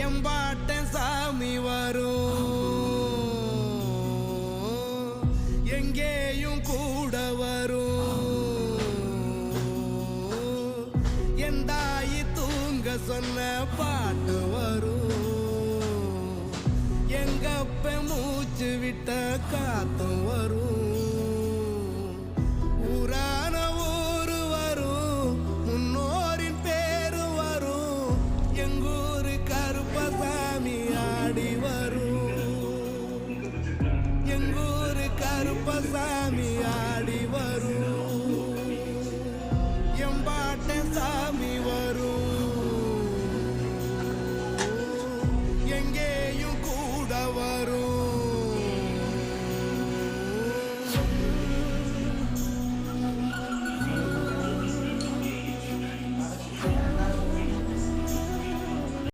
எம்பாட்டன் சாமி வரும், எங்கேயும் கூட வரும். என் தாயி தூங்க சொன்ன பாட்டு வரும், எங்கப்ப மூச்சு விட்ட காத்தும் வரும். ஊரான ஊரு வரும், முன்னோரின் பேரு வரும். எங்கூரு கருப்பசாமி ஆடி வரும், எங்கூரு கருப்பசாமி